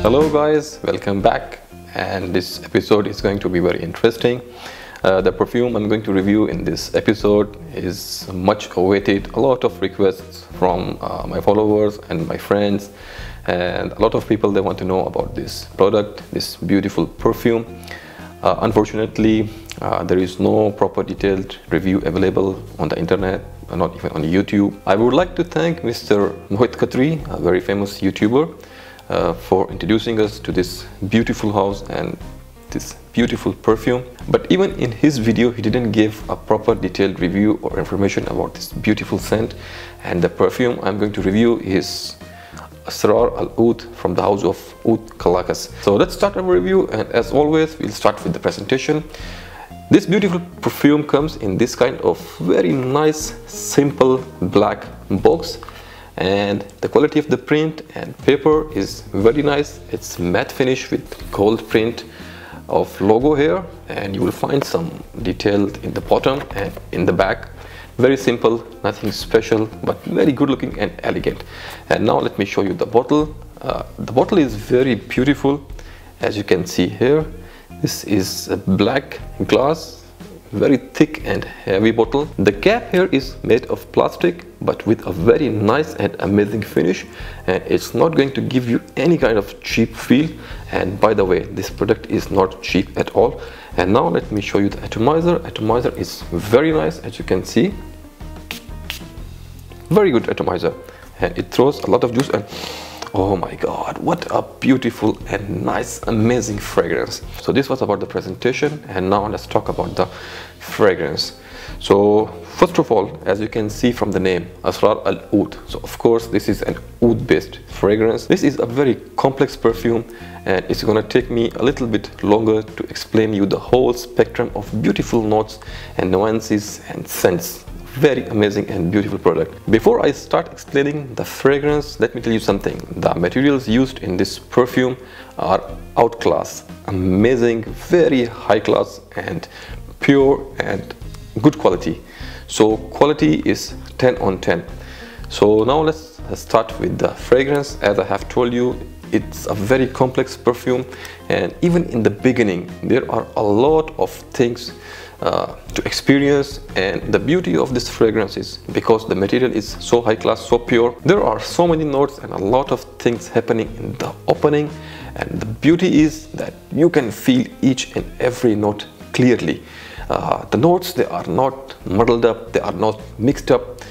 Hello guys, welcome back, and this episode is going to be very interesting. The perfume I'm going to review in this episode is much awaited. A lot of requests from my followers and my friends, and a lot of people, they want to know about this product, this beautiful perfume. Unfortunately, there is no proper detailed review available on the internet, not even on YouTube. I would like to thank Mr. Mohit Khatri, a very famous YouTuber, for introducing us to this beautiful house and this beautiful perfume. But even in his video, he didn't give a proper detailed review or information about this beautiful scent. And the perfume I'm going to review is Asraral Oud from the house of Oud Kalakas. So let's start our review, and as always, we'll start with the presentation. This beautiful perfume comes in this kind of very nice, simple black box. And the quality of the print and paper is very nice. It's matte finish with gold print of logo here, and you will find some detail in the bottom and in the back. Very simple, nothing special, but very good looking and elegant. And now let me show you the bottle. The bottle is very beautiful, as you can see here. This is a black glass, very thick and heavy bottle. The cap here is made of plastic, but with a very nice and amazing finish, and it's not going to give you any kind of cheap feel. And by the way, this product is not cheap at all. And now let me show you the atomizer. Atomizer is very nice, as you can see. Very good atomizer, and it throws a lot of juice. And oh my god, what a beautiful and nice, amazing fragrance. So this was about the presentation, and now let's talk about the fragrance. So first of all, as you can see from the name, Asraral Oud. So of course this is an oud based fragrance. This is a very complex perfume, and it's gonna take me a little bit longer to explain you the whole spectrum of beautiful notes and nuances and scents. Very amazing and beautiful product. Before I start explaining the fragrance, let me tell you something. The materials used in this perfume are outclass, amazing, very high class and pure and good quality. So quality is 10 on 10. So now let's start with the fragrance. As I have told you, it's a very complex perfume, and even in the beginning there are a lot of things to experience. And the beauty of this fragrance is because the material is so high class, so pure, there are so many notes and a lot of things happening in the opening. And the beauty is that you can feel each and every note clearly. The notes, they are not muddled up, they are not mixed up,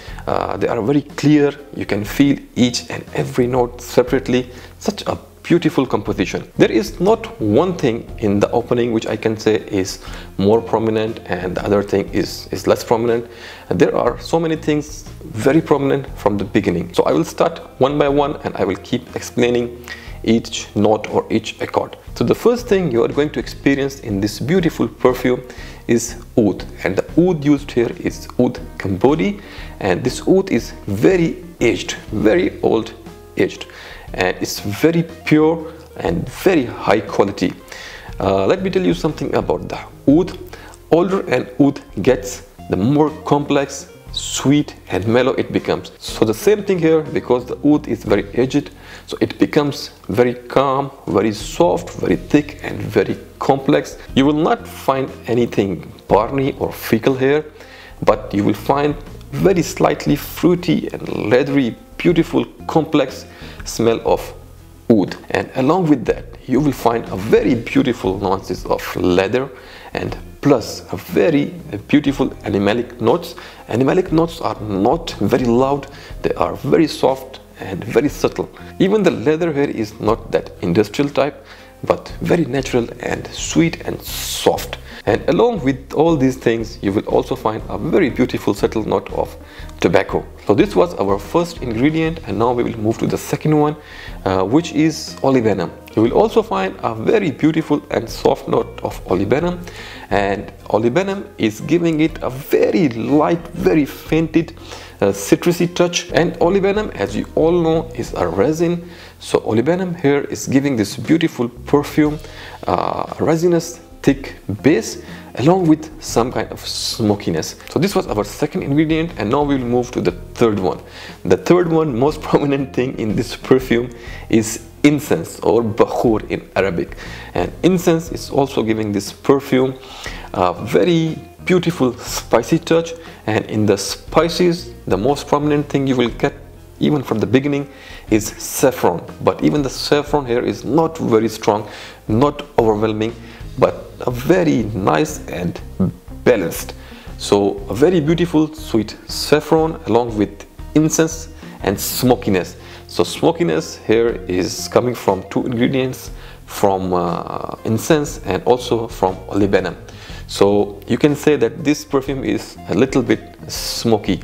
they are very clear. You can feel each and every note separately. Such a beautiful composition. There is not one thing in the opening which I can say is more prominent and the other thing is less prominent. There are so many things very prominent from the beginning. So I will start one by one, and I will keep explaining each note or each accord. So the first thing you are going to experience in this beautiful perfume is oud, and the oud used here is Oud Cambodi, and this oud is very aged, very old aged, and it's very pure and very high quality. Let me tell you something about the oud. Older an oud gets, the more complex, sweet and mellow it becomes. So the same thing here, because the oud is very aged, so it becomes very calm, very soft, very thick and very complex. You will not find anything barny or fecal here, but you will find very slightly fruity and leathery, beautiful, complex smell of oud. And along with that, you will find a very beautiful nuances of leather, and plus a very beautiful animalic notes. Animalic notes are not very loud, they are very soft and very subtle. Even the leather here is not that industrial type, but very natural and sweet and soft. And along with all these things, you will also find a very beautiful subtle note of tobacco. So this was our first ingredient, and now we will move to the second one, which is olibanum. You will also find a very beautiful and soft note of olibanum, and olibanum is giving it a very light, very fainted citrusy touch. And olibanum, as you all know, is a resin. So olibanum here is giving this beautiful perfume, resinous thick base along with some kind of smokiness. So this was our second ingredient, and now we will move to the third one. The third one, most prominent thing in this perfume, is incense or bakhur in Arabic. And incense is also giving this perfume a very beautiful spicy touch. And in the spices, the most prominent thing you will get even from the beginning is saffron. But even the saffron here is not very strong, not overwhelming, but a very nice and balanced. So a very beautiful sweet saffron along with incense and smokiness. So smokiness here is coming from two ingredients, from incense and also from olibanum. So you can say that this perfume is a little bit smoky.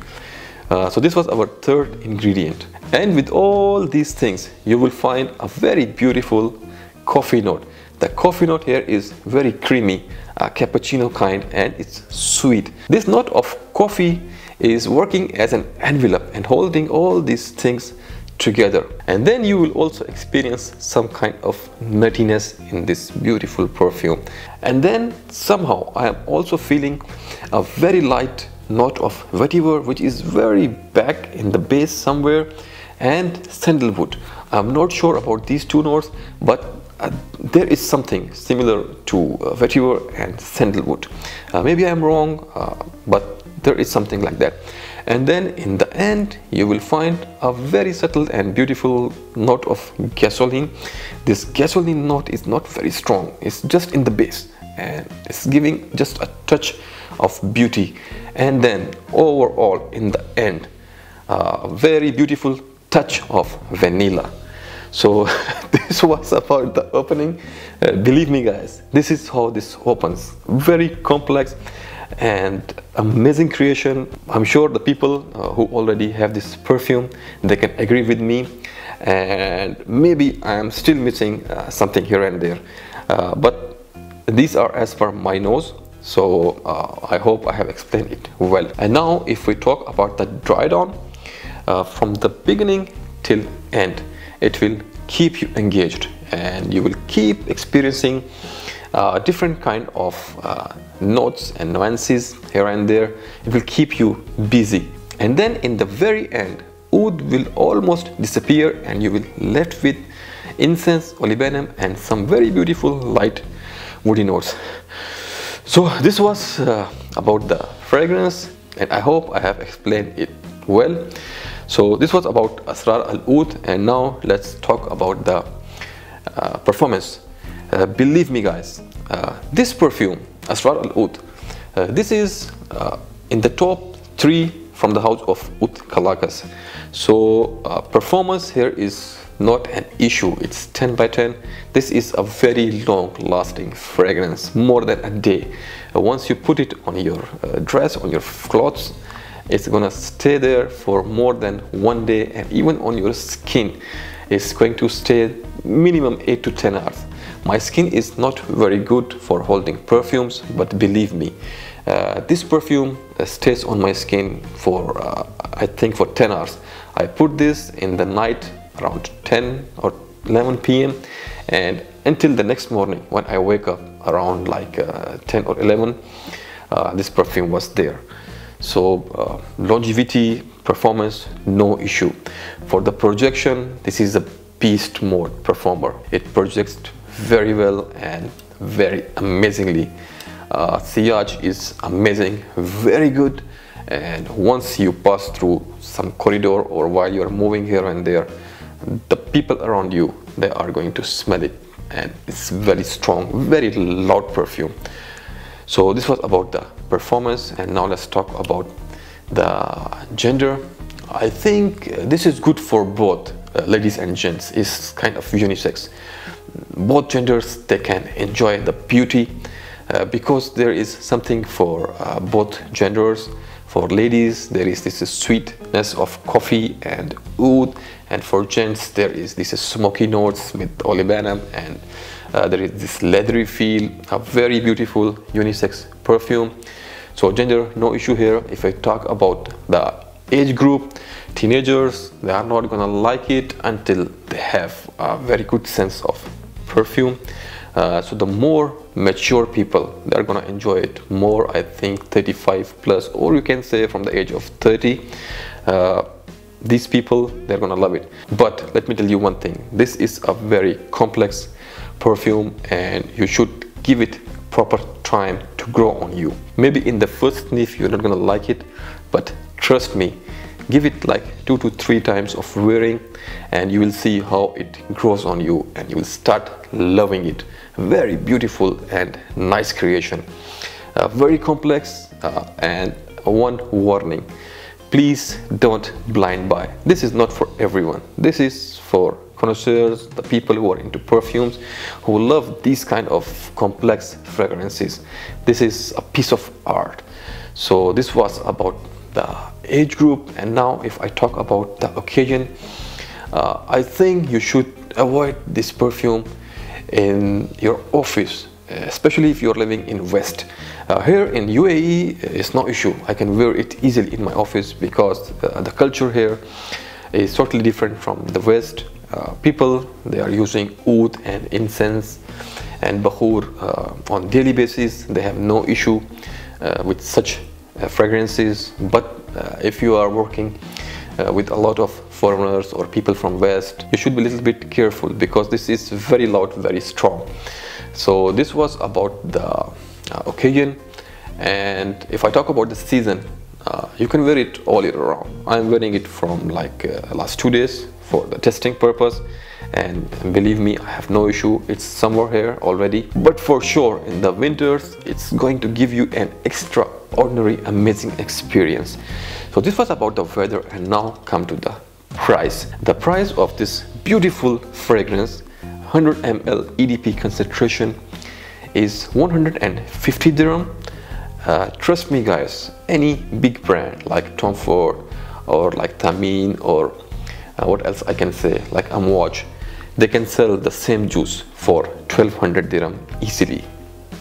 So this was our third ingredient. And with all these things, you will find a very beautiful coffee note. The coffee note here is very creamy, a cappuccino kind, and it's sweet. This note of coffee is working as an envelope and holding all these things together. And then you will also experience some kind of nuttiness in this beautiful perfume. And then somehow I am also feeling a very light note of vetiver, which is very back in the base somewhere, and sandalwood. I'm not sure about these two notes, but there is something similar to vetiver and sandalwood. Maybe I'm wrong, but there is something like that. And then in the end, you will find a very subtle and beautiful note of gasoline. This gasoline note is not very strong, it's just in the base, and it's giving just a touch of beauty. And then overall in the end, a very beautiful touch of vanilla. So this was about the opening. Believe me guys, this is how this opens. Very complex and amazing creation. I'm sure the people who already have this perfume, they can agree with me, and maybe I am still missing something here and there, but these are as per my nose. So I hope I have explained it well. And now if we talk about the dry down, from the beginning till end, it will keep you engaged and you will keep experiencing different kind of notes and nuances here and there. It will keep you busy, and then in the very end, oud will almost disappear and you will left with incense, olibanum, and some very beautiful light woody notes. So this was about the fragrance, and I hope I have explained it well. So this was about Asraral Oud, and now let's talk about the performance. Believe me guys, this perfume, Asraral Oud, this is in the top 3 from the house of Oud Kalakas. So performance here is not an issue, it's 10 by 10. This is a very long lasting fragrance, more than a day. Once you put it on your dress, on your clothes, it's gonna stay there for more than 1 day, and even on your skin it's going to stay minimum 8 to 10 hours. My skin is not very good for holding perfumes, but believe me, this perfume stays on my skin for I think for 10 hours. I put this in the night around 10 or 11 p.m. and until the next morning when I wake up around like 10 or 11, this perfume was there. So longevity, performance, no issue. For the projection, this is a beast mode perfumer. It projects very well and very amazingly. Sillage is amazing, very good, and once you pass through some corridor or while you are moving here and there, the people around you, they are going to smell it, and it's very strong, very loud perfume. So this was about the performance, and now let's talk about the gender. I think this is good for both ladies and gents. It's kind of unisex. Both genders, they can enjoy the beauty because there is something for both genders. For ladies, there is this sweetness of coffee and oud, and for gents, there is this smoky notes with olibanum, and there is this leathery feel, a very beautiful unisex perfume. So gender, no issue here. If I talk about the age group, teenagers, they are not gonna like it until they have a very good sense of perfume. So the more mature people, they're gonna enjoy it more. I think 35 plus, or you can say from the age of 30. these people, they're gonna love it. But let me tell you one thing, this is a very complex perfume and you should give it proper time to grow on you. Maybe in the first sniff you're not gonna like it, but trust me, give it like 2 to 3 times of wearing and you will see how it grows on you and you will start loving it. Very beautiful and nice creation. Very complex, and one warning, please don't blind buy. This is not for everyone. This is for connoisseurs, the people who are into perfumes, who love these kind of complex fragrances. This is a piece of art. So this was about the age group, and now if I talk about the occasion, I think you should avoid this perfume in your office, especially if you're living in West. Here in UAE, it's no issue. I can wear it easily in my office because the culture here is totally different from the West. People, they are using oud and incense and bakhur on daily basis. They have no issue with such fragrances. But if you are working with a lot of foreigners or people from West, you should be a little bit careful because this is very loud, very strong. So this was about the occasion. And if I talk about the season, you can wear it all year round. I'm wearing it from like last 2 days for the testing purpose, and believe me, I have no issue. It's summer here already, but for sure in the winters it's going to give you an extraordinary amazing experience. So this was about the weather, and now come to the price. The price of this beautiful fragrance, 100 ml EDP concentration, is 150 dirham. Trust me guys, any big brand like Tom Ford or like Tamin or what else I can say, like Amouage, they can sell the same juice for 1200 dirham easily.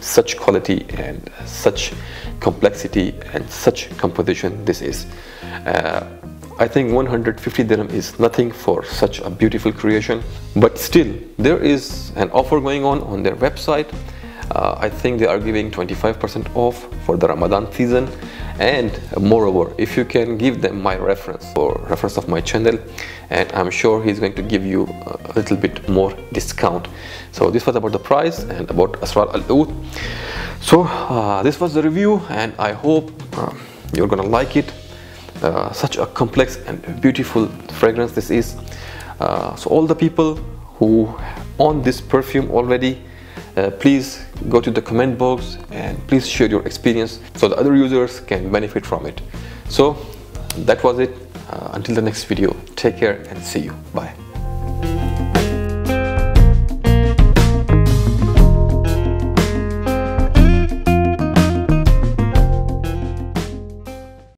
Such quality and such complexity and such composition this is. I think 150 dirham is nothing for such a beautiful creation, but still there is an offer going on their website. I think they are giving 25% off for the Ramadan season, and moreover, if you can give them my reference or reference of my channel, and I'm sure he's going to give you a little bit more discount. So this was about the price and about Asraral Oud. So this was the review, and I hope you're gonna like it. Such a complex and beautiful fragrance this is. So all the people who own this perfume already, please go to the comment box and please share your experience so the other users can benefit from it. So that was it. Until the next video, take care and see you. Bye.